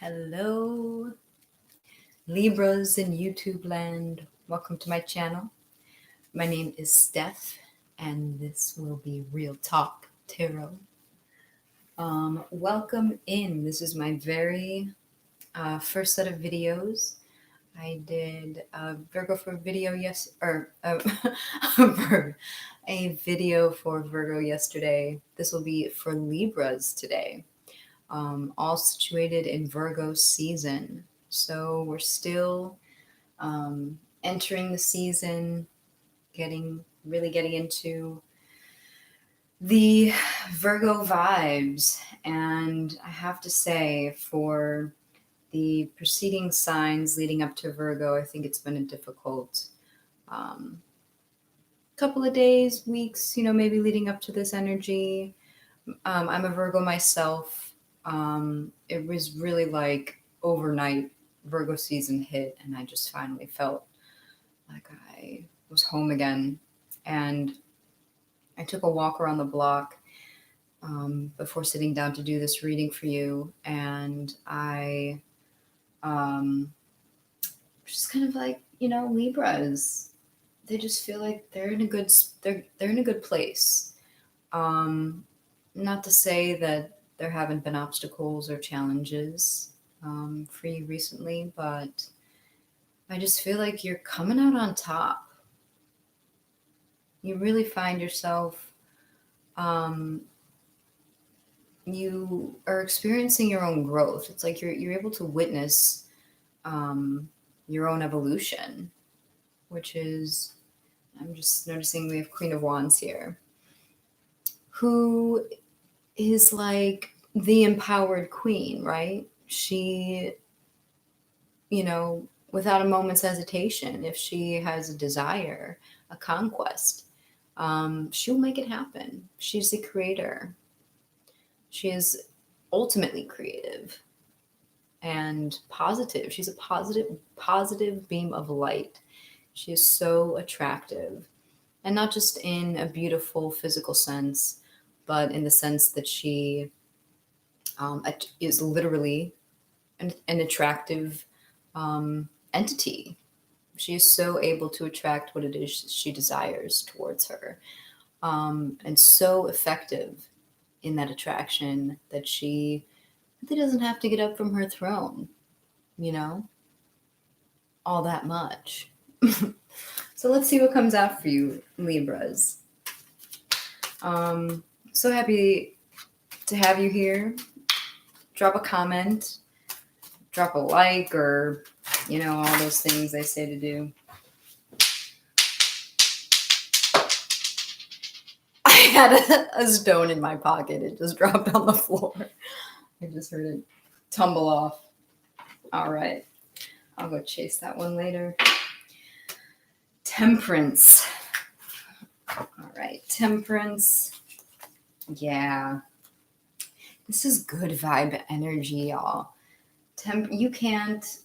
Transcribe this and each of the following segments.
Hello, Libras in YouTube land. Welcome to my channel. My name is Steph, and this will be Real Talk Tarot. Welcome in. This is my very first set of videos. I did a Virgo for video a video for Virgo yesterday. This will be for Libras today. All situated in Virgo season. So we're still entering the season, getting into the Virgo vibes. And I have to say, for the preceding signs leading up to Virgo, I think it's been a difficult couple of days, weeks, maybe leading up to this energy. I'm a Virgo myself. It was really like overnight Virgo season hit, and I just finally felt like I was home again. And I took a walk around the block before sitting down to do this reading for you, and I just kind of like, Libras, they just feel like they're in a good place. Not to say that there haven't been obstacles or challenges for you recently, but I just feel like you're coming out on top. You really find yourself, you are experiencing your own growth. It's like you're able to witness your own evolution, which is, I'm just noticing we have Queen of Wands here, who is like the empowered queen, right? She, without a moment's hesitation, if she has a desire, a conquest, she'll make it happen. She's the creator. She is ultimately creative and positive. She's a positive beam of light. She is so attractive, and not just in a beautiful physical sense, but in the sense that she is literally an attractive entity. She is so able to attract what it is she desires towards her, and so effective in that attraction that she really doesn't have to get up from her throne, all that much. So let's see what comes out for you, Libras. So happy to have you here. Drop a comment, drop a like, or, all those things I say to do. I had a stone in my pocket. It just dropped on the floor. I just heard it tumble off. All right. I'll go chase that one later. Temperance. All right. Temperance. Yeah. This is good vibe energy, y'all. Temperance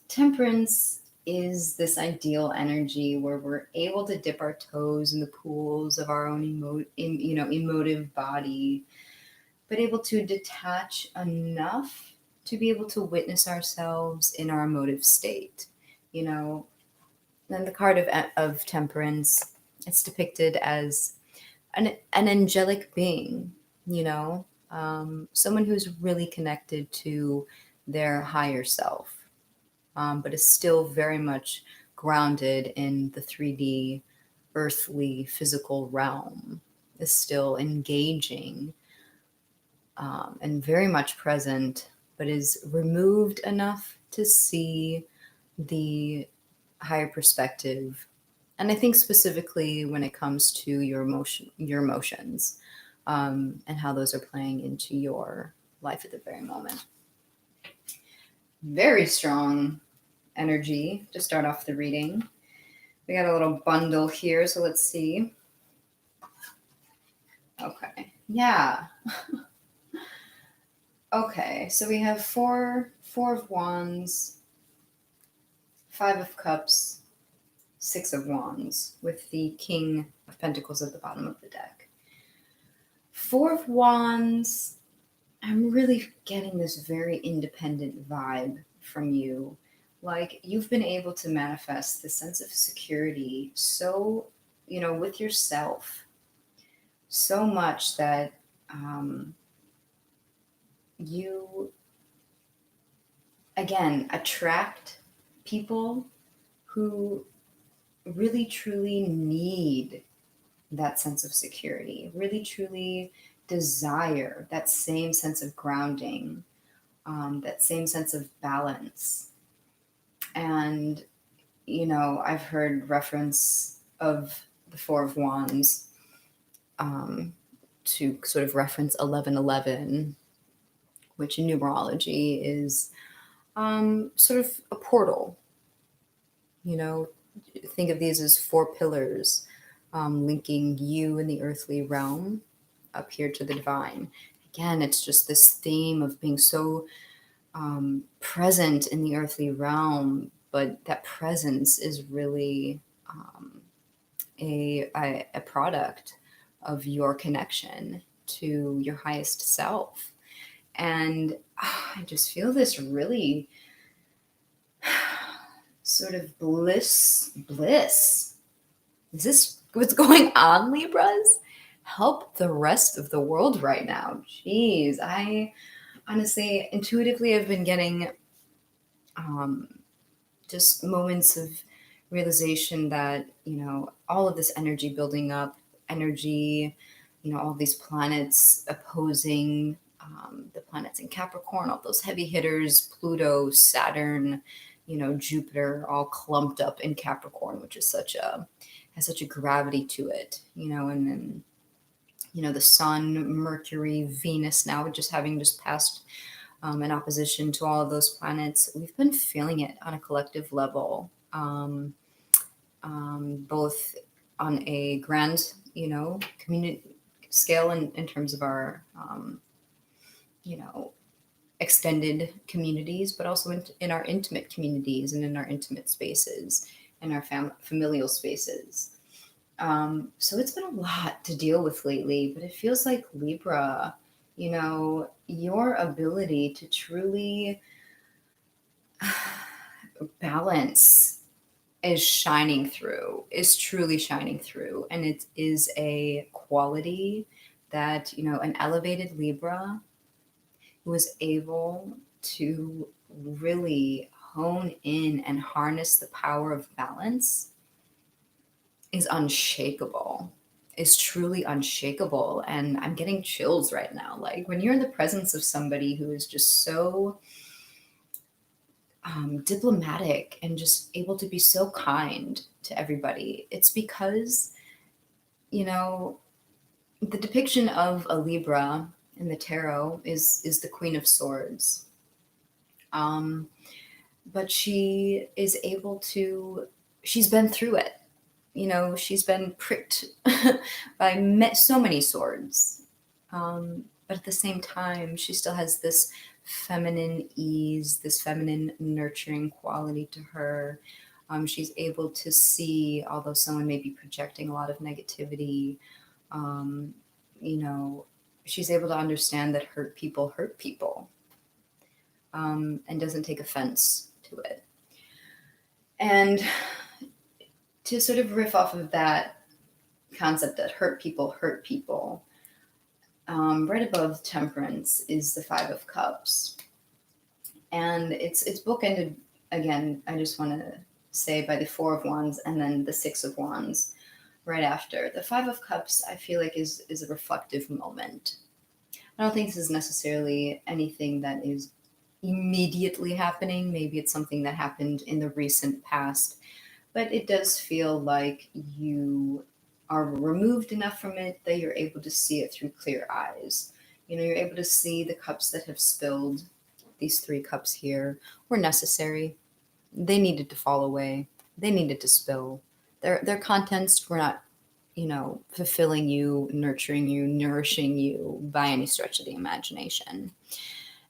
is this ideal energy where we're able to dip our toes in the pools of our own emotive body, but able to detach enough to be able to witness ourselves in our emotive state. Then the card of Temperance, it's depicted as an angelic being, someone who's really connected to their higher self, but is still very much grounded in the 3D, earthly, physical realm, is still engaging and very much present, but is removed enough to see the higher perspective. And I think specifically when it comes to your emotions, and how those are playing into your life at the very moment. Very strong energy to start off the reading. We got a little bundle here, so let's see. Okay, yeah. Okay, so we have four of Wands, 5 of Cups, 6 of Wands, with the King of Pentacles at the bottom of the deck. 4 of Wands, I'm really getting this very independent vibe from you. Like, you've been able to manifest this sense of security so, with yourself, so much that you, again, attract people who really truly need that sense of security, really truly desire that same sense of grounding, that same sense of balance. And, I've heard reference of the Four of Wands to sort of reference 1111, which in numerology is sort of a portal. Think of these as four pillars linking you in the earthly realm up here to the divine. Again, it's just this theme of being so present in the earthly realm, but that presence is really a product of your connection to your highest self. And I just feel this really sort of bliss. Is this what's going on, Libras? Help the rest of the world right now. Jeez, I honestly, intuitively, I've been getting just moments of realization that, all of this energy building up, all these planets opposing, the planets in Capricorn, all those heavy hitters, Pluto, Saturn, Jupiter, all clumped up in Capricorn, which is has such a gravity to it, and then, the Sun, Mercury, Venus now just passed in opposition to all of those planets. We've been feeling it on a collective level, both on a grand, community scale in terms of our, extended communities, but also in our intimate communities and in our intimate spaces and our familial spaces. So it's been a lot to deal with lately, but it feels like Libra, your ability to truly balance is truly shining through. And it is a quality that, an elevated Libra who is able to really hone in and harness the power of balance is unshakable, is truly unshakable. And I'm getting chills right now. Like, when you're in the presence of somebody who is just so diplomatic and just able to be so kind to everybody, it's because, the depiction of a Libra in the tarot is the Queen of Swords. But she is able to, she's been through it. She's been pricked by so many swords. But at the same time, she still has this feminine ease, this feminine nurturing quality to her. She's able to see, although someone may be projecting a lot of negativity, she's able to understand that hurt people, and doesn't take offense to it. And to sort of riff off of that concept that hurt people, right above Temperance is the Five of Cups. And it's bookended, again, I just want to say, by the Four of Wands and then the Six of Wands right after. The Five of Cups, I feel like, is a reflective moment. I don't think this is necessarily anything that is immediately happening. Maybe it's something that happened in the recent past, but it does feel like you are removed enough from it that you're able to see it through clear eyes. You're able to see the cups that have spilled. These three cups here were necessary. They needed to fall away. They needed to spill. Their contents were not, fulfilling you, nurturing you, nourishing you by any stretch of the imagination.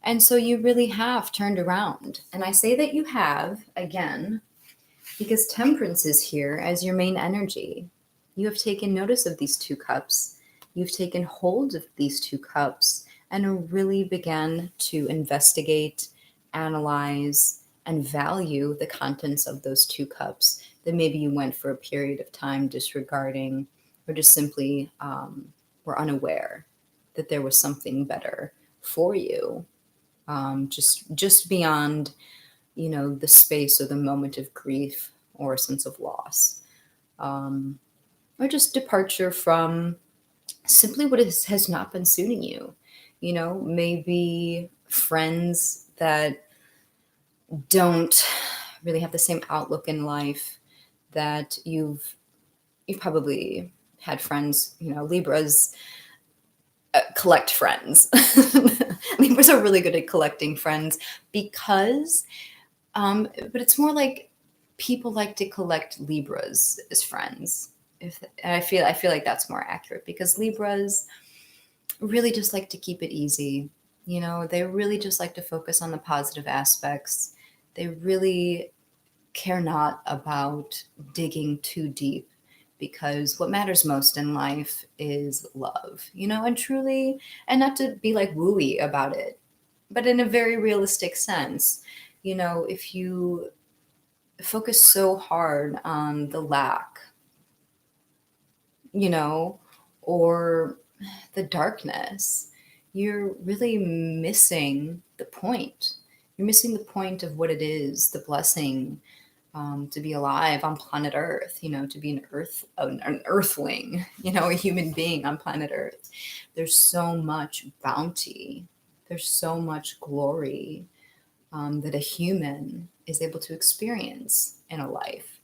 And so you really have turned around. And I say that you have, again, because Temperance is here as your main energy. You have taken notice of these two cups. You've taken hold of these two cups and really began to investigate, analyze, and value the contents of those 2 cups that maybe you went for a period of time disregarding, or just simply were unaware that there was something better for you, just beyond, the space or the moment of grief or a sense of loss, or just departure from simply what has not been suiting you. Maybe friends that don't really have the same outlook in life that you've probably had friends, Libras collect friends. Libras are really good at collecting friends because, but it's more like people like to collect Libras as friends. And I feel like that's more accurate because Libras really just like to keep it easy. They really just like to focus on the positive aspects. They really care not about digging too deep, because what matters most in life is love, and truly, and not to be like wooey about it, but in a very realistic sense. If you focus so hard on the lack, or the darkness, you're really missing the point. You're missing the point of what it is, the blessing, to be alive on planet Earth, to be an earthling, a human being on planet Earth. There's so much bounty. There's so much glory that a human is able to experience in a life.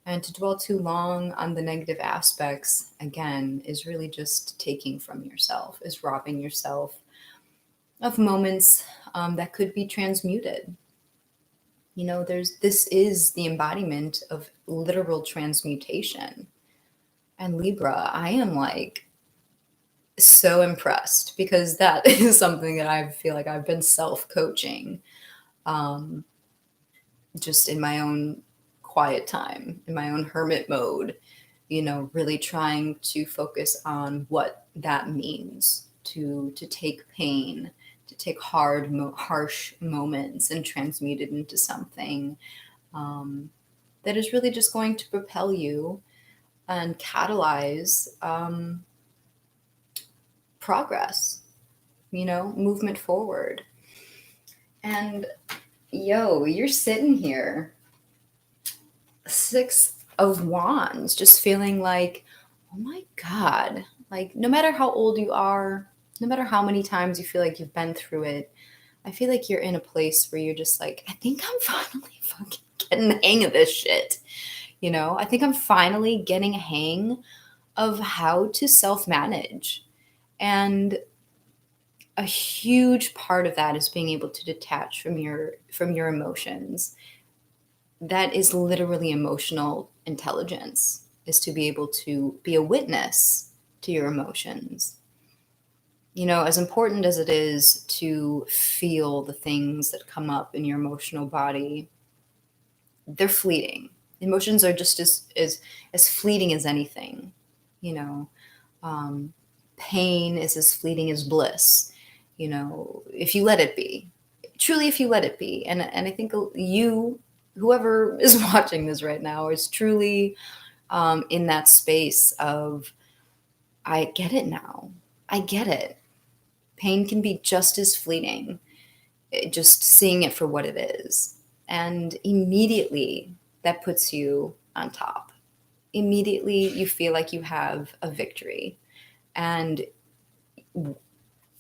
And to dwell too long on the negative aspects, again, is really just taking from yourself, is robbing yourself of moments that could be transmuted. This is the embodiment of literal transmutation. And Libra, I am like so impressed, because that is something that I feel like I've been self-coaching, just in my own quiet time, in my own hermit mode, really trying to focus on what that means to take pain, to take harsh moments and transmute it into something that is really just going to propel you and catalyze progress, movement forward. And you're sitting here, 6 of Wands, just feeling like, oh my God, like no matter how old you are, no matter how many times you feel like you've been through it, I feel like you're in a place where you're just like, I think I'm finally fucking getting the hang of this shit. I think I'm finally getting a hang of how to self-manage. And a huge part of that is being able to detach from your emotions. That is literally emotional intelligence, is to be able to be a witness to your emotions. As important as it is to feel the things that come up in your emotional body, they're fleeting. Emotions are just as fleeting as anything. Pain is as fleeting as bliss. If you let it be, truly, if you let it be. And I think whoever is watching this right now, is truly in that space of, I get it now. I get it. Pain can be just as fleeting, just seeing it for what it is. And immediately that puts you on top. Immediately you feel like you have a victory. And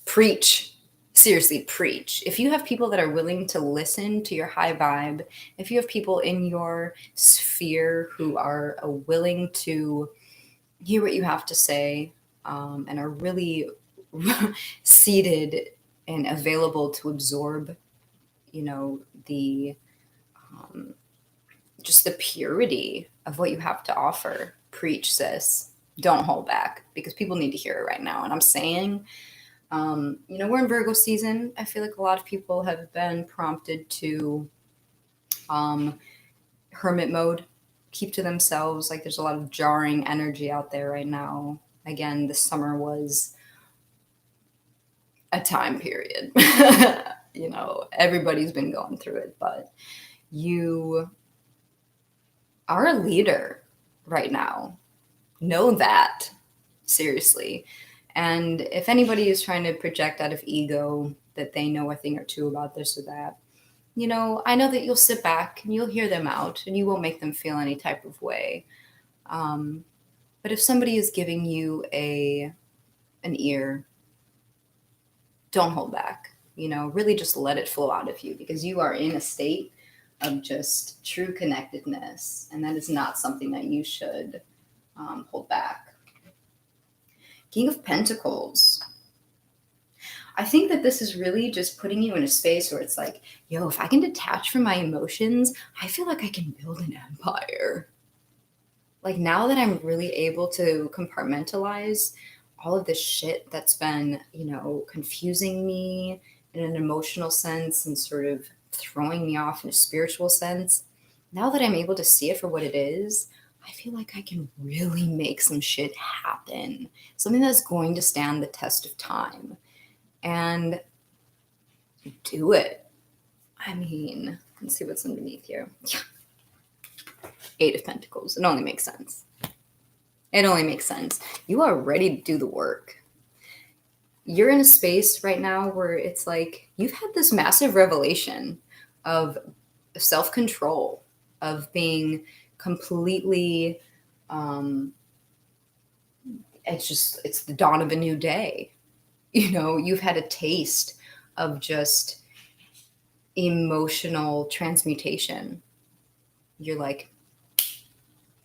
preach. Seriously, preach. If you have people that are willing to listen to your high vibe, if you have people in your sphere who are willing to hear what you have to say, and are really seated and available to absorb, the just the purity of what you have to offer, preach, sis. Don't hold back, because people need to hear it right now. And I'm saying, we're in Virgo season. I feel like a lot of people have been prompted to hermit mode, keep to themselves. Like there's a lot of jarring energy out there right now. Again, this summer was a time period. Everybody's been going through it, but You are a leader right now. Know that. Seriously. And if anybody is trying to project out of ego that they know a thing or two about this or that, I know that you'll sit back and you'll hear them out and you won't make them feel any type of way. But if somebody is giving you an ear, don't hold back. Really just let it flow out of you, because you are in a state of just true connectedness, and that is not something that you should hold back. King of Pentacles. I think that this is really just putting you in a space where it's like, yo, if I can detach from my emotions, I feel like I can build an empire. Like, now that I'm really able to compartmentalize all of this shit that's been, confusing me in an emotional sense and sort of throwing me off in a spiritual sense, now that I'm able to see it for what it is, I feel like I can really make some shit happen. Something that's going to stand the test of time. And do it. I mean, let's see what's underneath here. Yeah. 8 of Pentacles. It only makes sense. It only makes sense. You are ready to do the work. You're in a space right now where it's like you've had this massive revelation of self-control, of being completely, it's the dawn of a new day. You've had a taste of just emotional transmutation. You're like,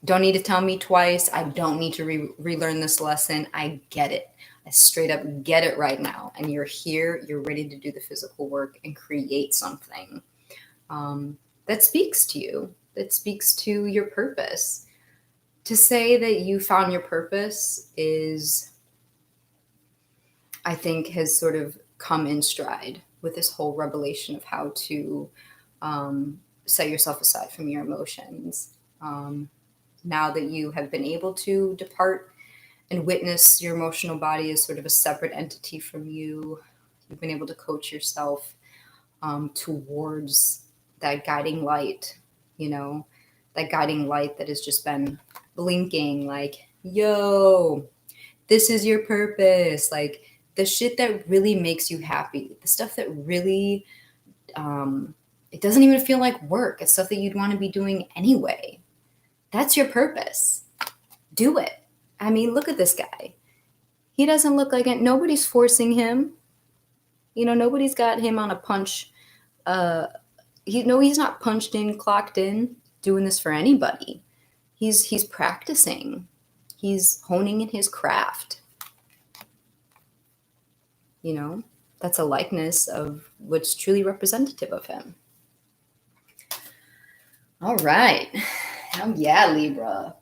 don't need to tell me twice. I don't need to relearn this lesson. I get it. I straight up get it right now. And you're here. You're ready to do the physical work and create something that speaks to you, that speaks to your purpose. To say that you found your purpose is, I think, has sort of come in stride with this whole revelation of how to set yourself aside from your emotions. Now that you have been able to depart and witness your emotional body as sort of a separate entity from you, you've been able to coach yourself towards that guiding light, that guiding light that has just been blinking like, yo, this is your purpose. Like, the shit that really makes you happy, the stuff that really, it doesn't even feel like work. It's stuff that you'd want to be doing anyway. That's your purpose. Do it. I mean, look at this guy. He doesn't look like it. Nobody's forcing him. Nobody's got him on a punch. He's not punched in, clocked in, doing this for anybody. He's practicing. He's honing in his craft. That's a likeness of what's truly representative of him. All right. Oh, yeah, Libra.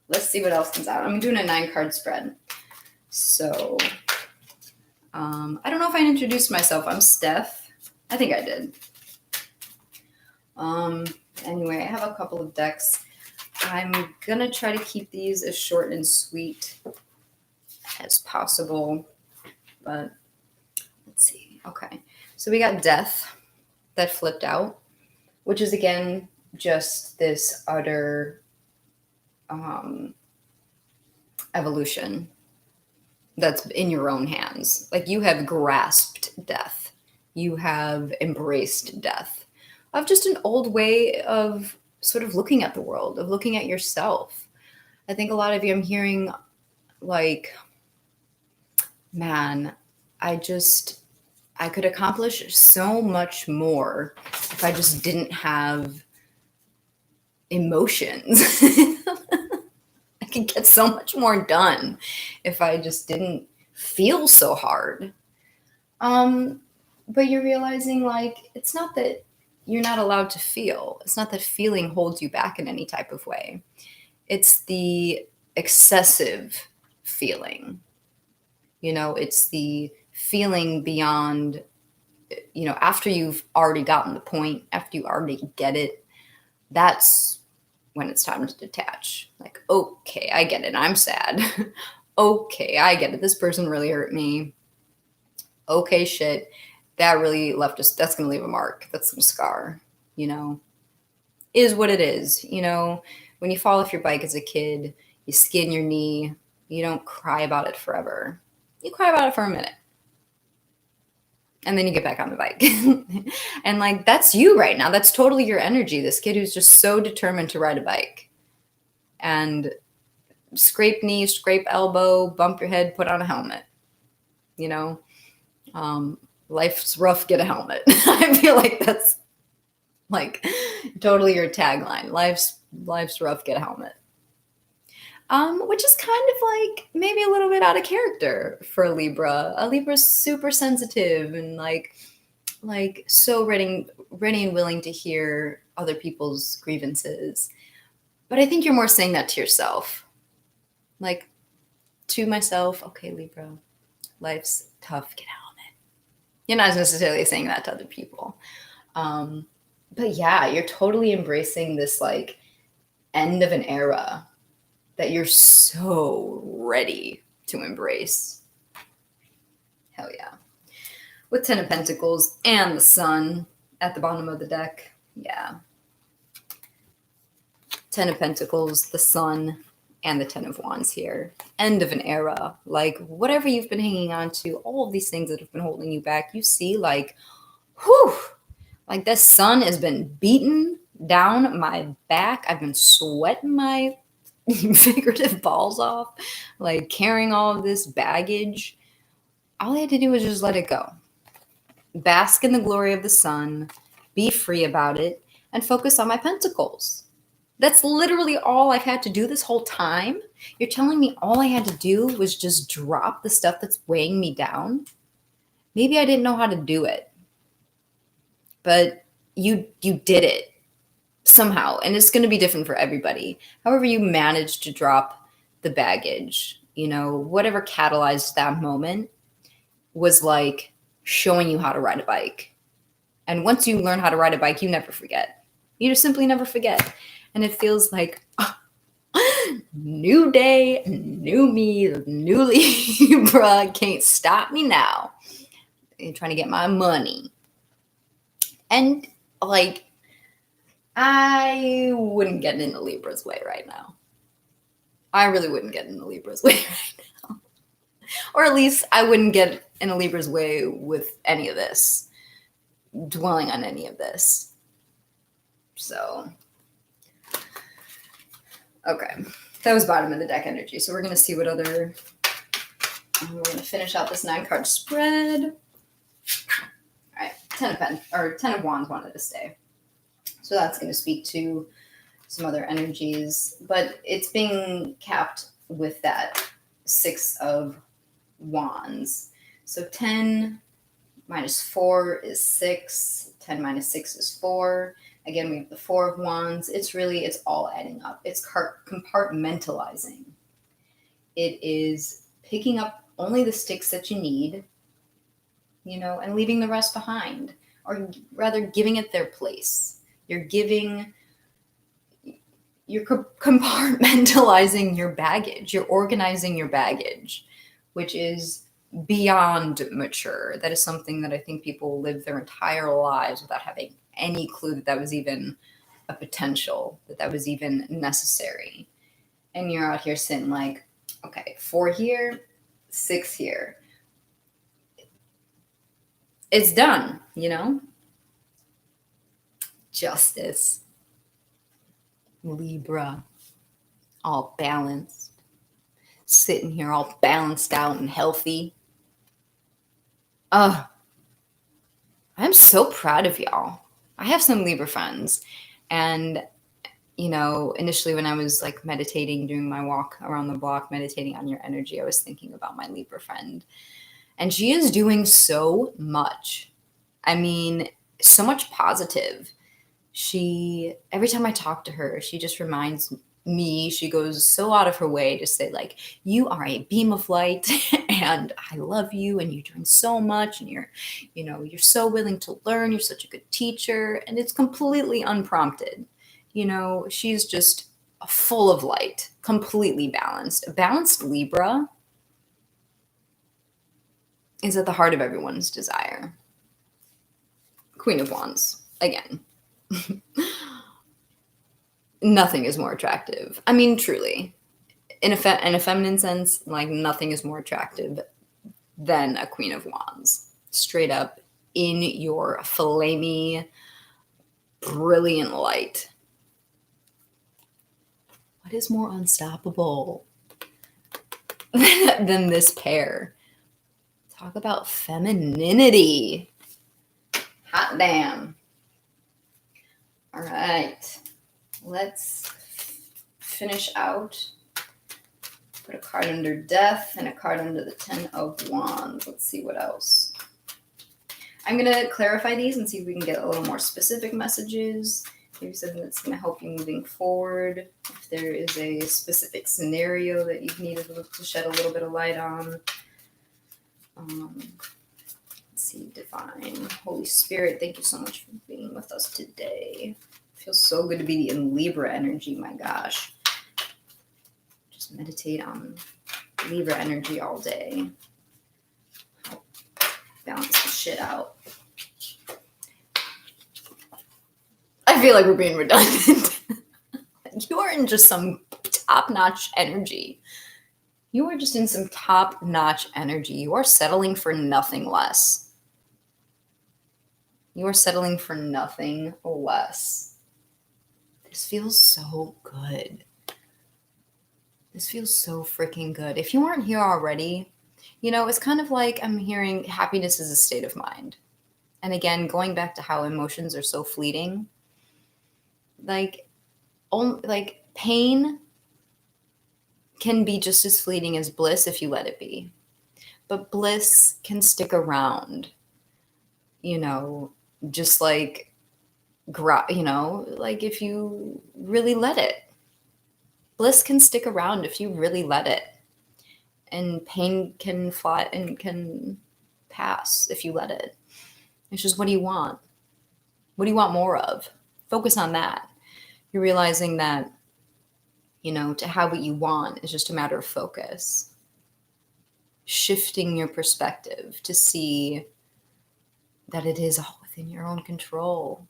Let's see what else comes out. I'm doing a 9-card spread. So, I don't know if I introduced myself. I'm Steph. I think I did. Anyway, I have a couple of decks. I'm going to try to keep these as short and sweet as possible. But let's see. Okay. So we got Death that flipped out, which is, again, just this utter evolution that's in your own hands. Like, you have grasped death. You have embraced death of just an old way of sort of looking at the world, of looking at yourself. I think a lot of you, I'm hearing like, man, I could accomplish so much more if I just didn't have emotions. I could get so much more done if I just didn't feel so hard. But you're realizing, like, it's not that you're not allowed to feel. It's not that feeling holds you back in any type of way. It's the excessive feeling. It's the feeling beyond, after you've already gotten the point, after you already get it, that's when it's time to detach. Like, okay, I get it. I'm sad. Okay, I get it. This person really hurt me. Okay, shit. That really left us. That's going to leave a mark. That's some scar, is what it is. You know, when you fall off your bike as a kid, you skin your knee, you don't cry about it forever. You cry about it for a minute. And then you get back on the bike. And like, that's you right now. That's totally your energy. This kid who's just so determined to ride a bike. And scrape knee, scrape elbow, bump your head, put on a helmet. You know, life's rough, get a helmet. I feel like that's like totally your tagline. Life's rough, get a helmet. Which is kind of like maybe a little bit out of character for a Libra. A Libra's super sensitive and like so ready and willing to hear other people's grievances. But I think you're more saying that to yourself. Like, to myself, okay, Libra, life's tough, get a helmet. You're not necessarily saying that to other people. But yeah, you're totally embracing this like end of an era that you're so ready to embrace. Hell yeah. With 10 of Pentacles and the Sun at the bottom of the deck. Yeah. 10 of Pentacles, the Sun, and the 10 of Wands here. End of an era. Like, whatever you've been hanging on to, all of these things that have been holding you back, you see, like, whew, like the sun has been beaten down my back. I've been sweating my figurative balls off, like carrying all of this baggage. All I had to do was just let it go. Bask in the glory of the sun, be free about it, and focus on my pentacles. That's literally all I've had to do this whole time. You're telling me all I had to do was just drop the stuff that's weighing me down? Maybe I didn't know how to do it, but you did it somehow, and it's going to be different for everybody. However you managed to drop the baggage, you know, whatever catalyzed that moment was like showing you how to ride a bike. And once you learn how to ride a bike, you never forget. You just simply never forget. And it feels like new day, new me, new Libra, can't stop me now. I'm trying to get my money. And like, I wouldn't get in a Libra's way right now. I really wouldn't get in a Libra's way right now. Or at least I wouldn't get in a Libra's way with any of this, dwelling on any of this. So, okay. That was bottom of the deck energy. So we're going to see what other, we're going to finish out this 9-card spread. All right. 10 of Wands wanted to stay. So that's going to speak to some other energies, but it's being capped with that 6 of Wands. So 10 minus 4 is 6. 10 minus 6 is 4. Again, we have the 4 of Wands. It's all adding up. It's compartmentalizing. It is picking up only the sticks that you need, you know, and leaving the rest behind, or rather giving it their place. You're compartmentalizing your baggage. You're organizing your baggage, which is beyond mature. That is something that I think people live their entire lives without having any clue that was even a potential, that was even necessary. And you're out here sitting like, okay, 4 here, 6 here. It's done, you know? Justice. Libra. All balanced. Sitting here all balanced out and healthy. I'm so proud of y'all. I have some Libra friends, and you know, initially when I was like meditating, doing my walk around the block, meditating on your energy, I was thinking about my Libra friend, and she is doing so much. I mean, so much positive. Every time I talk to her, she just reminds me, she goes so out of her way to say like, you are a beam of light and I love you and you're doing so much and you're so willing to learn. You're such a good teacher. And it's completely unprompted. You know, she's just full of light, completely balanced. A balanced Libra is at the heart of everyone's desire. Queen of Wands, again. nothing is more attractive. I mean, truly. In a feminine sense, like nothing is more attractive than a Queen of Wands. Straight up in your flamey, brilliant light. What is more unstoppable than this pair? Talk about femininity. Hot damn. All right. Let's finish out. Put a card under Death and a card under the Ten of Wands. Let's see what else. I'm going to clarify these and see if we can get a little more specific messages. Maybe something that's going to help you moving forward. If there is a specific scenario that you've needed to shed a little bit of light on. Let's see, Divine. Holy Spirit, thank you so much for being with us today. It feels so good to be in Libra energy, my gosh. Just meditate on Libra energy all day. Help balance the shit out. I feel like we're being redundant. You are in just some top-notch energy. You are just in some top-notch energy. You are settling for nothing less. You are settling for nothing less. This feels so good. This feels so freaking good. If you aren't here already, you know, it's kind of like I'm hearing happiness is a state of mind. And again, going back to how emotions are so fleeting, like pain can be just as fleeting as bliss if you let it be. But bliss can stick around, you know, just like, you know, like if you really let it. Bliss can stick around if you really let it. And pain can fly and can pass if you let it. It's just, what do you want? What do you want more of? Focus on that. You're realizing that, you know, to have what you want is just a matter of focus. Shifting your perspective to see that it is all within your own control.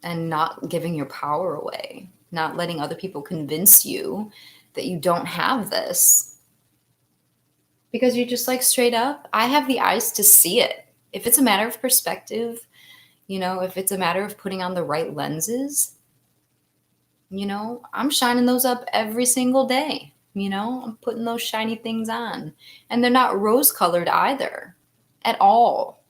And not giving your power away. Not letting other people convince you that you don't have this. Because you're just like, straight up, I have the eyes to see it. If it's a matter of perspective, you know, if it's a matter of putting on the right lenses, you know, I'm shining those up every single day. You know, I'm putting those shiny things on. And they're not rose-colored either. At all.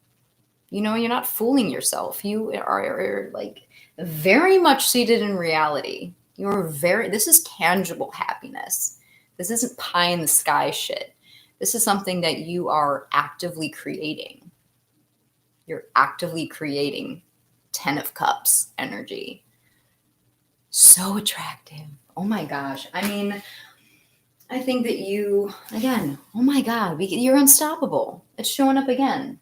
You know, you're not fooling yourself. You are like very much seated in reality. This is tangible happiness. This isn't pie in the sky shit. This is something that you are actively creating. You're actively creating 10 of Cups energy. So attractive. Oh my gosh. I mean, I think that you, again, oh my God, you're unstoppable. It's showing up again.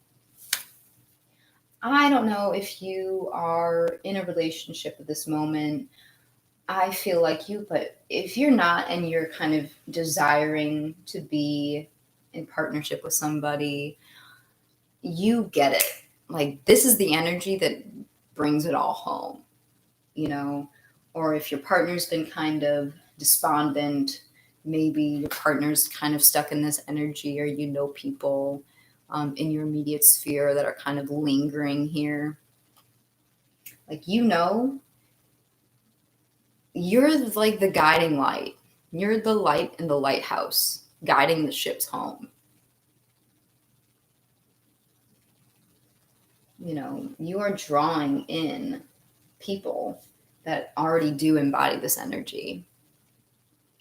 I don't know if you are in a relationship at this moment. I feel like you, but if you're not and you're kind of desiring to be in partnership with somebody, you get it. Like, this is the energy that brings it all home, you know? Or if your partner's been kind of despondent, maybe your partner's kind of stuck in this energy, or you know people in your immediate sphere that are kind of lingering here. Like, you know, you're like the guiding light. You're the light in the lighthouse, guiding the ships home. You know, you are drawing in people that already do embody this energy.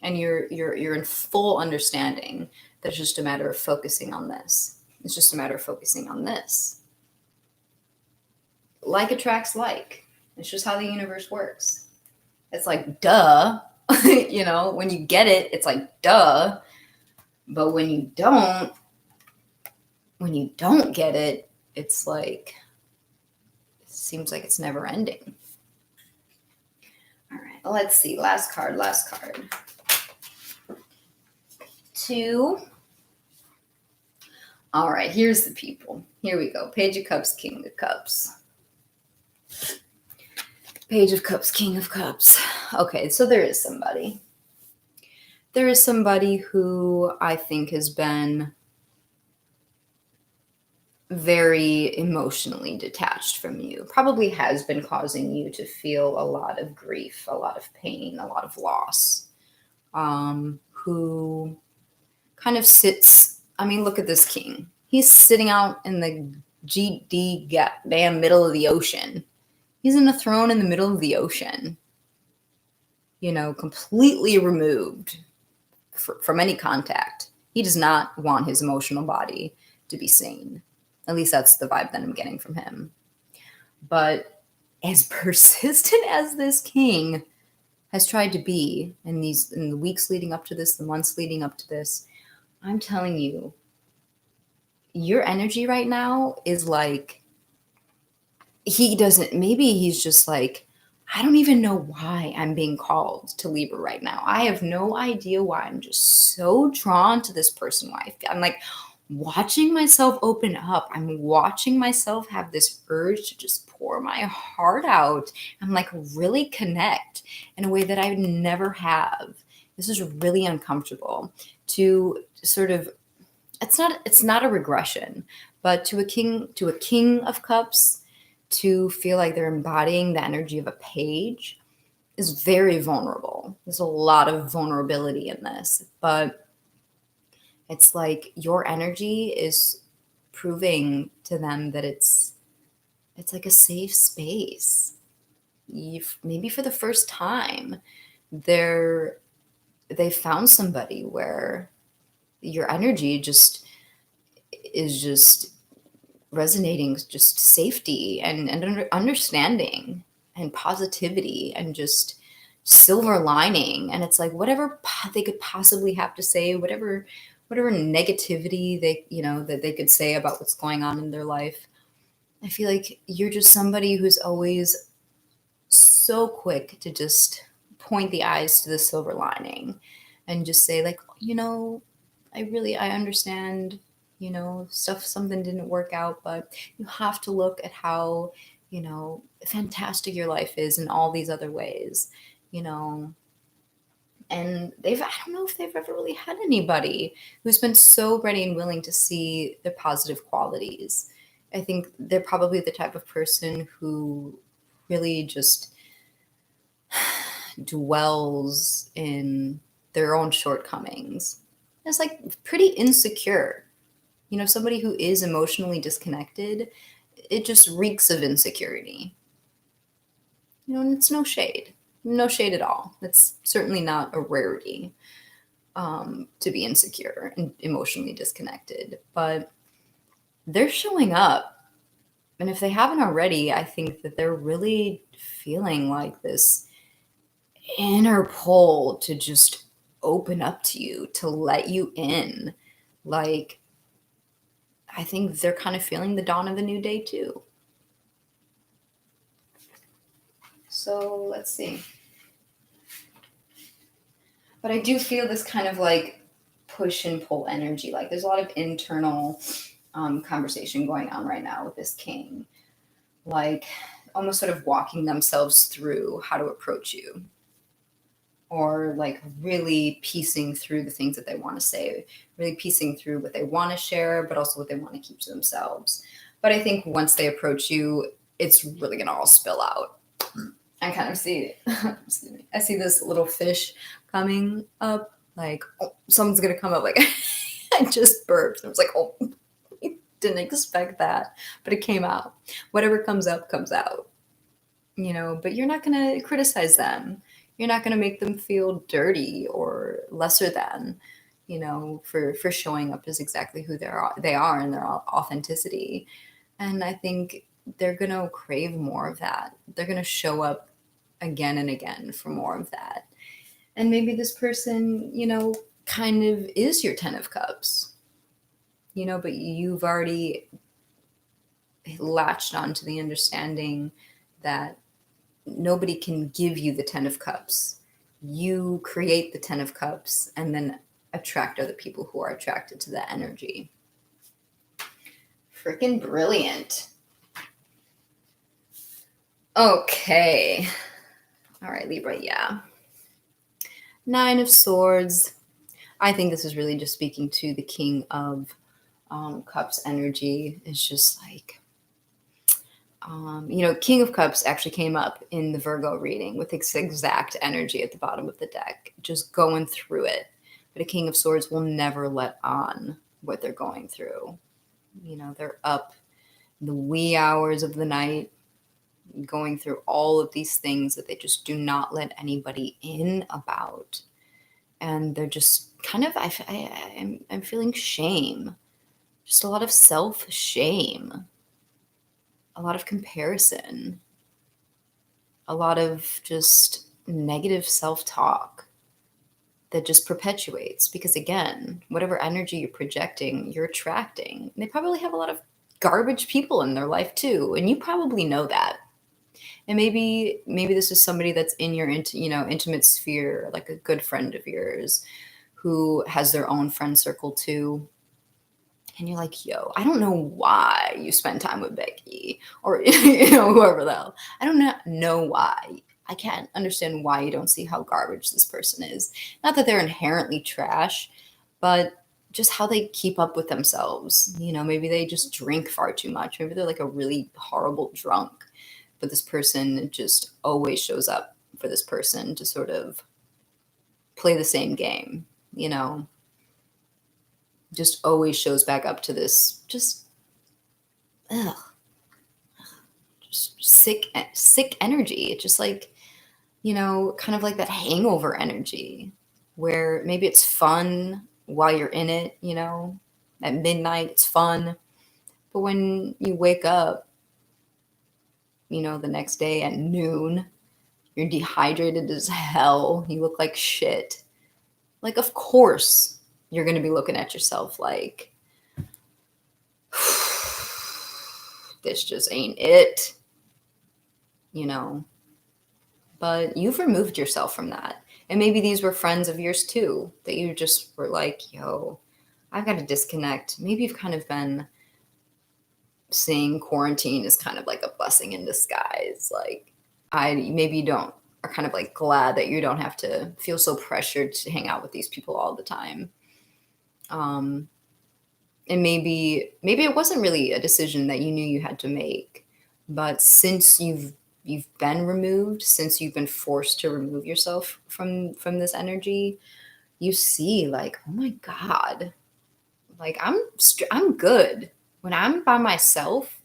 And you're in full understanding that it's just a matter of focusing on this. It's just a matter of focusing on this. Like attracts like. It's just how the universe works. It's like, duh. You know, when you get it, it's like, duh. But when you don't get it, it's like, it seems like it's never ending. All right, let's see. Last card. 2. All right, here's the people. Here we go. Page of Cups, King of Cups. Page of Cups, King of Cups. Okay, so there is somebody. There is somebody who I think has been very emotionally detached from you, probably has been causing you to feel a lot of grief, a lot of pain, a lot of loss, who kind of sits, I mean, look at this king. He's sitting out in the GD goddamn middle of the ocean. He's in a throne in the middle of the ocean, completely removed from any contact. He does not want his emotional body to be seen. At least that's the vibe that I'm getting from him. But as persistent as this king has tried to be in the weeks leading up to this, the months leading up to this, I'm telling you, your energy right now is like, maybe he's just like, I don't even know why I'm being called to Libra right now. I have no idea why. I'm just so drawn to this person. Why I'm like watching myself open up. I'm watching myself have this urge to just pour my heart out. I'm like really connect in a way that I never have. This is really uncomfortable to sort of, it's not a regression, but to a king of cups, to feel like they're embodying the energy of a page is very vulnerable. There's a lot of vulnerability in this, but it's like your energy is proving to them that it's like a safe space. Maybe for the first time, they found somebody where your energy is just resonating, just safety and understanding and positivity and just silver lining. And it's like whatever they could possibly have to say, whatever negativity that they could say about what's going on in their life, I feel like you're just somebody who's always so quick to just point the eyes to the silver lining and just say like, I understand, something didn't work out, but you have to look at how, fantastic your life is in all these other ways, and I don't know if they've ever really had anybody who's been so ready and willing to see their positive qualities. I think they're probably the type of person who really just dwells in their own shortcomings. It's like pretty insecure. Somebody who is emotionally disconnected, it just reeks of insecurity. And it's no shade. No shade at all. It's certainly not a rarity to be insecure and emotionally disconnected. But they're showing up. And if they haven't already, I think that they're really feeling like this inner pull to just open up to you, to let you in. Like, I think they're kind of feeling the dawn of the new day too. So let's see. But I do feel this kind of like push and pull energy. Like there's a lot of internal conversation going on right now with this king. Like almost sort of walking themselves through how to approach you. Or like really piecing through the things that they want to say, really piecing through what they want to share, but also what they want to keep to themselves. But I think once they approach you, it's really going to all spill out. I kind of see, excuse me, I see this little fish coming up, like, oh, someone's going to come up, like, I just burped. I was like, oh, I didn't expect that, but it came out. Whatever comes up, comes out, but you're not going to criticize them. You're not going to make them feel dirty or lesser than, for showing up as exactly who they are in their authenticity. And I think they're going to crave more of that. They're going to show up again and again for more of that. And maybe this person, kind of is your 10 of cups, but you've already latched onto the understanding that nobody can give you the 10 of cups. You create the 10 of cups and then attract other people who are attracted to that energy. Freaking brilliant. Okay. All right, Libra, yeah. Nine of Swords. I think this is really just speaking to the King of Cups energy. It's just like, King of Cups actually came up in the Virgo reading with this exact energy at the bottom of the deck, just going through it. But a King of Swords will never let on what they're going through. They're up in the wee hours of the night, going through all of these things that they just do not let anybody in about. And they're just kind of, I'm feeling shame, just a lot of self-shame, a lot of comparison, a lot of just negative self-talk that just perpetuates. Because again, whatever energy you're projecting, you're attracting. And they probably have a lot of garbage people in their life too, and you probably know that. And maybe this is somebody that's in your intimate sphere, like a good friend of yours who has their own friend circle too. And you're like, yo, I don't know why you spend time with Becky or whoever the hell. I don't know why. I can't understand why you don't see how garbage this person is. Not that they're inherently trash, but just how they keep up with themselves. Maybe they just drink far too much. Maybe they're like a really horrible drunk. But this person just always shows up for this person to sort of play the same game, just always shows back up to this just sick energy. It's just like, kind of like that hangover energy where maybe it's fun while you're in it, at midnight, it's fun. But when you wake up, the next day at noon, you're dehydrated as hell. You look like shit. Like, of course, you're going to be looking at yourself like, this just ain't it, But you've removed yourself from that. And maybe these were friends of yours too, that you just were like, yo, I've got to disconnect. Maybe you've kind of been seeing quarantine as kind of like a blessing in disguise. Like, maybe you don't are kind of like glad that you don't have to feel so pressured to hang out with these people all the time. And maybe it wasn't really a decision that you knew you had to make, but since you've been removed, since you've been forced to remove yourself from this energy, you see like, oh my God, like I'm good. When I'm by myself,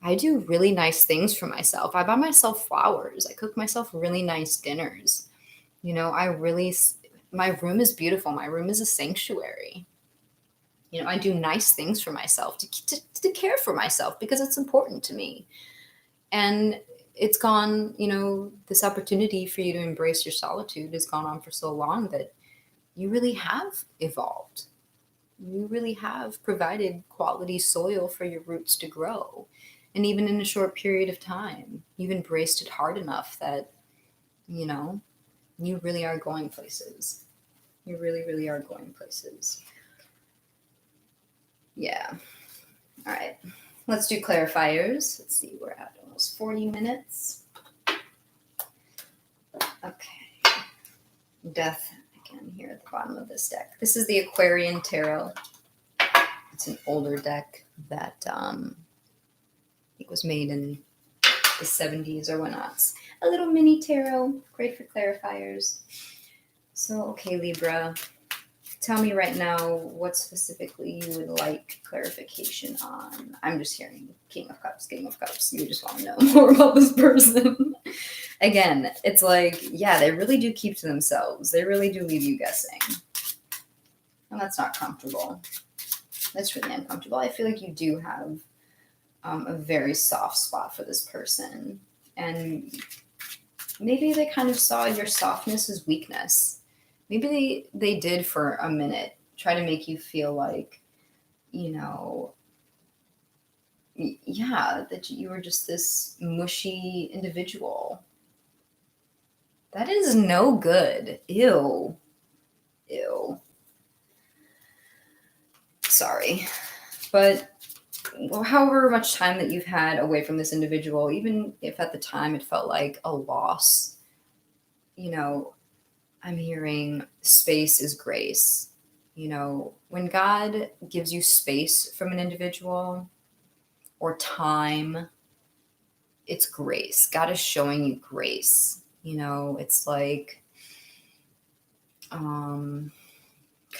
I do really nice things for myself. I buy myself flowers. I cook myself really nice dinners. My room is beautiful. My room is a sanctuary. I do nice things for myself to care for myself because it's important to me. And it's gone, this opportunity for you to embrace your solitude has gone on for so long that you really have evolved. You really have provided quality soil for your roots to grow. And even in a short period of time, you've embraced it hard enough that, you really are going places. You really, really are going places. Yeah. All right. Let's do clarifiers. Let's see, we're at almost 40 minutes. Okay. Death again here at the bottom of this deck. This is the Aquarian Tarot. It's an older deck that I think was made in the 70s or whatnot. A little mini tarot, great for clarifiers. So, okay, Libra, tell me right now what specifically you would like clarification on. I'm just hearing King of Cups. You just want to know more about this person. Again, it's like, yeah, they really do keep to themselves. They really do leave you guessing. And that's not comfortable. That's really uncomfortable. I feel like you do have a very soft spot for this person. And maybe they kind of saw your softness as weakness. Maybe they did for a minute try to make you feel like, that you were just this mushy individual. That is no good. Ew. Sorry. But however much time that you've had away from this individual, even if at the time it felt like a loss, I'm hearing space is grace. When God gives you space from an individual or time, it's grace. God is showing you grace. It's like, kind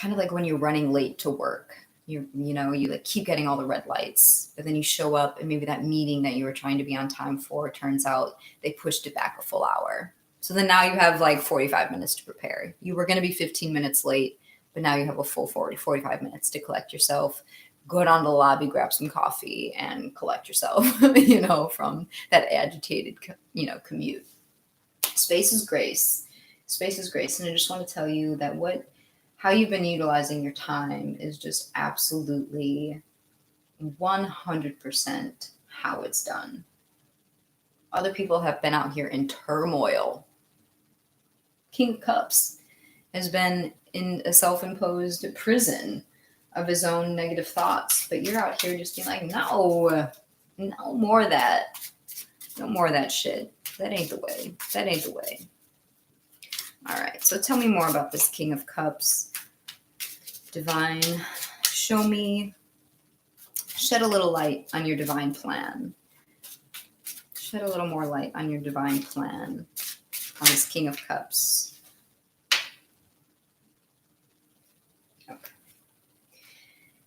of like when you're running late to work. You like keep getting all the red lights, but then you show up and maybe that meeting that you were trying to be on time for, turns out they pushed it back a full hour. So then now you have like 45 minutes to prepare. You were going to be 15 minutes late, but now you have a full 45 minutes to collect yourself, go down to the lobby, grab some coffee, and collect yourself, from that agitated, commute. Space is grace. Space is grace. And I just want to tell you that how you've been utilizing your time is just absolutely 100% how it's done. Other people have been out here in turmoil. King of Cups has been in a self-imposed prison of his own negative thoughts, but you're out here just being like, no more of that. No more of that shit. That ain't the way. That ain't the way. All right, so tell me more about this King of Cups. Divine, show me, shed a little light on your divine plan. Shed a little more light on your divine plan on this King of Cups. Okay.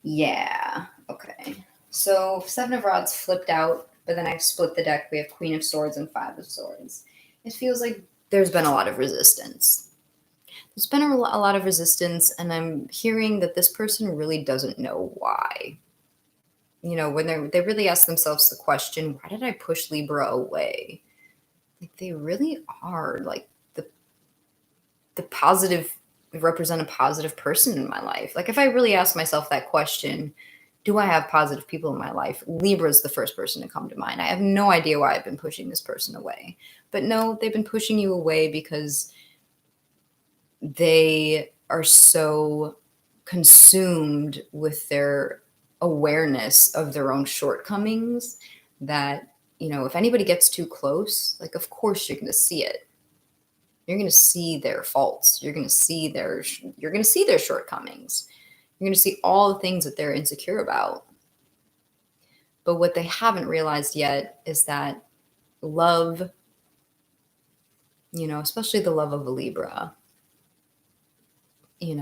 Yeah, okay. So 7 of Rods flipped out, but then I split the deck. We have Queen of Swords and 5 of Swords. It feels like there's been a lot of resistance. There's been a lot of resistance, and I'm hearing that this person really doesn't know why. When they really ask themselves the question, why did I push Libra away? Like, they really are like the positive, represent a positive person in my life. Like, if I really ask myself that question, do I have positive people in my life? Libra is the first person to come to mind. I have no idea why I've been pushing this person away. But no, they've been pushing you away because they are so consumed with their awareness of their own shortcomings that, if anybody gets too close, like, of course you're going to see it. You're going to see their faults. You're going to see their shortcomings. You're going to see all the things that they're insecure about. But what they haven't realized yet is that love, especially the love of a Libra, you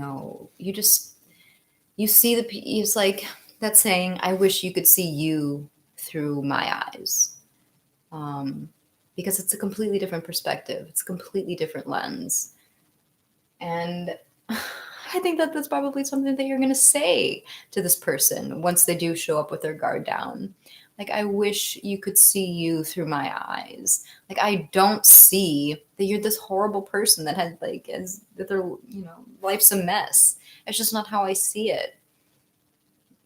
see it's like that saying, I wish you could see you through my eyes. Because it's a completely different perspective. It's a completely different lens. And I think that that's probably something that you're going to say to this person once they do show up with their guard down. Like, I wish you could see you through my eyes. Like, I don't see that you're this horrible person that had that their, life's a mess. It's just not how I see it.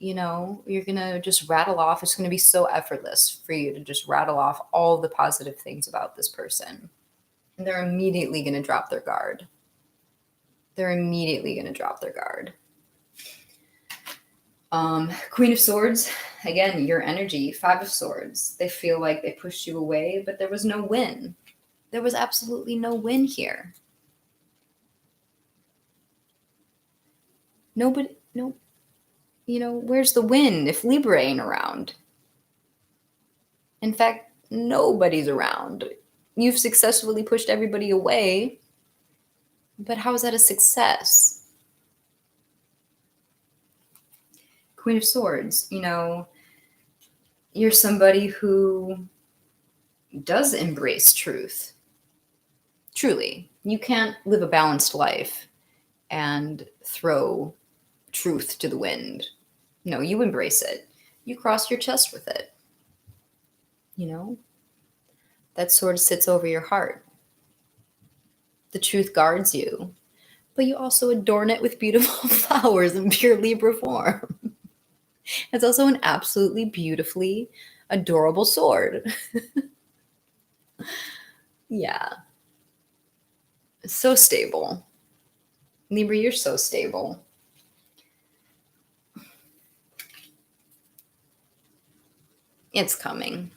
You're going to just rattle off. It's going to be so effortless for you to just rattle off all the positive things about this person. And they're immediately going to drop their guard. They're immediately going to drop their guard. Queen of Swords, again, your energy. 5 of Swords. They feel like they pushed you away, but there was no win. There was absolutely no win here. Nobody, no. Where's the win if Libra ain't around? In fact, nobody's around. You've successfully pushed everybody away, but how is that a success? Queen of Swords, you're somebody who does embrace truth. Truly, you can't live a balanced life and throw truth to the wind. No, you embrace it. You cross your chest with it. That sword sits over your heart. The truth guards you, but you also adorn it with beautiful flowers in pure Libra form. It's also an absolutely beautifully adorable sword. Yeah. So stable. Libra, you're so stable. It's coming.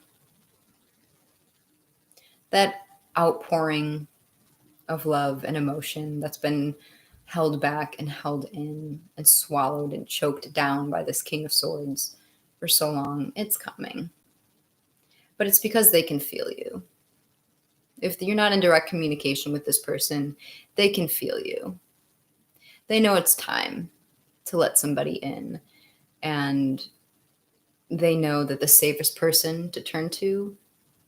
That outpouring of love and emotion that's been held back and held in and swallowed and choked down by this King of Swords for so long. It's coming. But it's because they can feel you. If you're not in direct communication with this person, they can feel you. They know it's time to let somebody in. And they know that the safest person to turn to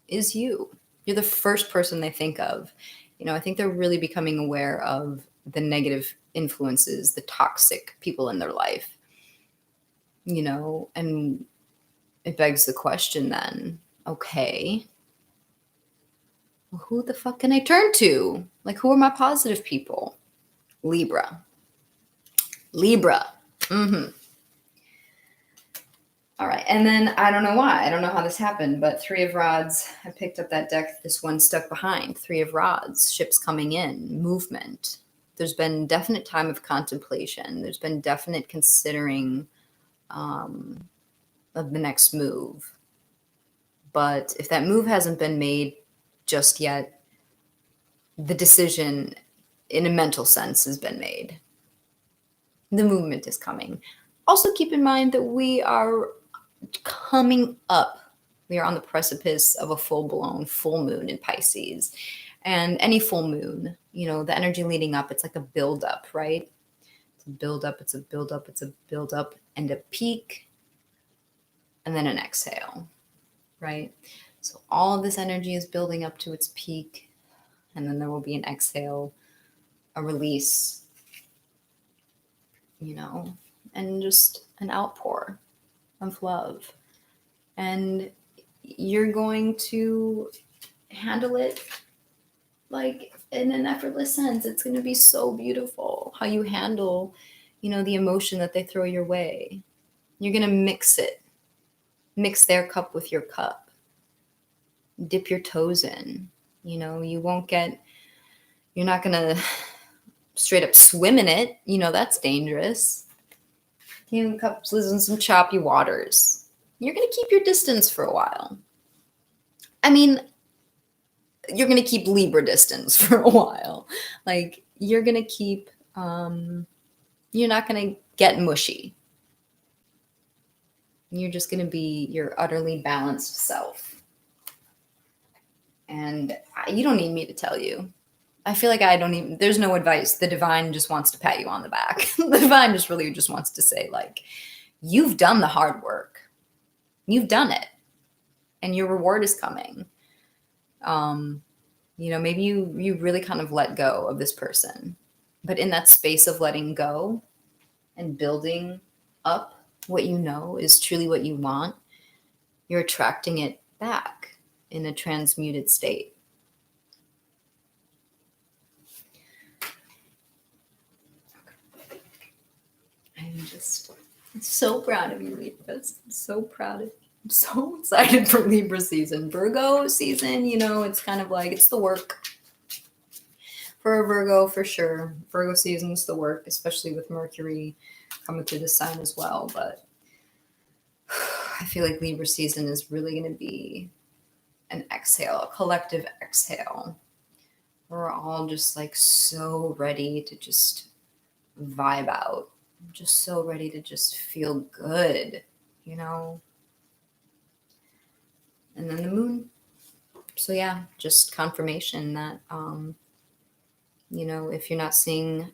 is you. You're the first person they think of. I think they're really becoming aware of the negative influences, the toxic people in their life, and it begs the question then, okay, well, who the fuck can I turn to? Like, who are my positive people? Libra. Mm-hmm. All right. And then I don't know why. I don't know how this happened, but Three of Rods, I picked up that deck. This one stuck behind. Three of Rods, ships coming in, movement. There's been definite time of contemplation. There's been definite considering of the next move. But if that move hasn't been made just yet, the decision in a mental sense has been made. The movement is coming. Also keep in mind that we are coming up. We are on the precipice of a full-blown full moon in Pisces. And any full moon, the energy leading up, it's like a build-up, right? It's a build-up, it's a build-up, it's a build-up, and a peak, and then an exhale, right? So all of this energy is building up to its peak, and then there will be an exhale, a release, and just an outpour of love. And you're going to handle it like in an effortless sense. It's going to be so beautiful how you handle, the emotion that they throw your way. You're going to mix their cup with your cup, dip your toes in. You're not going to straight up swim in it. That's dangerous. Cups lives in some choppy waters. You're going to keep your distance for a while. I mean, you're going to keep Libra distance for a while. Like, you're going to keep, you're not going to get mushy. You're just going to be your utterly balanced self. And you don't need me to tell you. I feel like there's no advice. The divine just wants to pat you on the back. The divine just really just wants to say, like, you've done the hard work. You've done it. And your reward is coming. Maybe you really kind of let go of this person. But in that space of letting go and building up what is truly what you want, you're attracting it back in a transmuted state. I'm just so proud of you, Libras. I'm so proud of you. I'm so excited for Libra season. Virgo season, it's kind of like, it's the work. For a Virgo, for sure. Virgo season's the work, especially with Mercury coming through the sign as well. But I feel like Libra season is really going to be an exhale, a collective exhale. We're all just like so ready to just vibe out. I'm just so ready to just feel good, And then the moon. So yeah, just confirmation that, if you're not seeing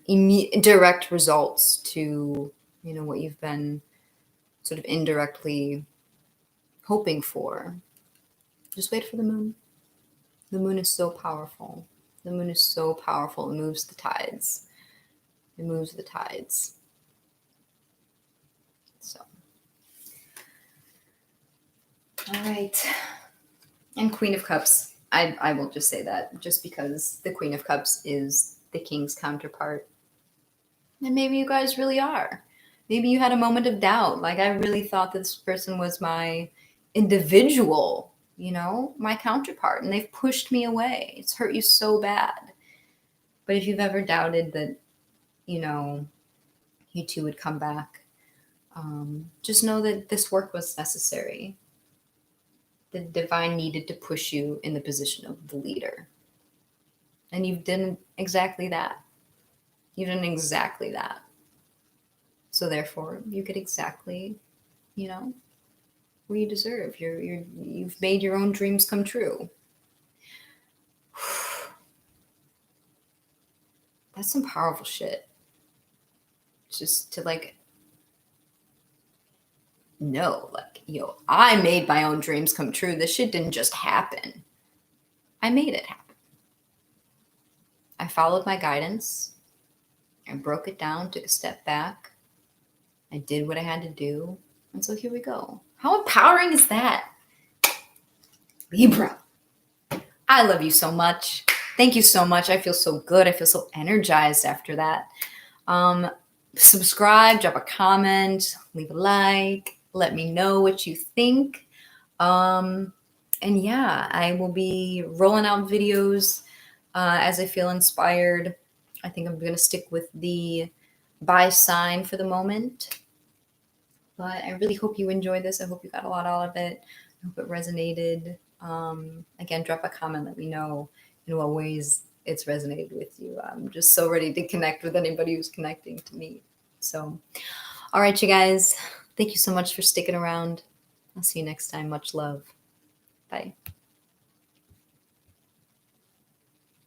direct results to, what you've been sort of indirectly hoping for, just wait for the moon. The moon is so powerful. The moon is so powerful. It moves the tides. It moves the tides. So, all right. And Queen of Cups. I will just say that just because the Queen of Cups is the King's counterpart. And maybe you guys really are. Maybe you had a moment of doubt. Like, I really thought this person was my individual, my counterpart. And they've pushed me away. It's hurt you so bad. But if you've ever doubted that, you two would come back, just know that this work was necessary. The divine needed to push you in the position of the leader. And you've done exactly that. You've done exactly that. So therefore, you get exactly, you know, what you deserve. You've made your own dreams come true. That's some powerful shit. Just to like know, like, yo, I made my own dreams come true. This shit didn't just happen. I made it happen. I followed my guidance. I broke it down, took a step back. I did what I had to do. And so here we go. How empowering is that? Libra, I love you so much. Thank you so much. I feel so good. I feel so energized after that. Subscribe, drop a comment, leave a like, let me know what you think. And yeah, I will be rolling out videos as I feel inspired. I think I'm going to stick with the buy sign for the moment. But I really hope you enjoyed this. I hope you got a lot out of it. I hope it resonated. Again, drop a comment. Let me know in what ways it's resonated with you. I'm just so ready to connect with anybody who's connecting to me. So, all right, you guys. Thank you so much for sticking around. I'll see you next time. Much love. Bye.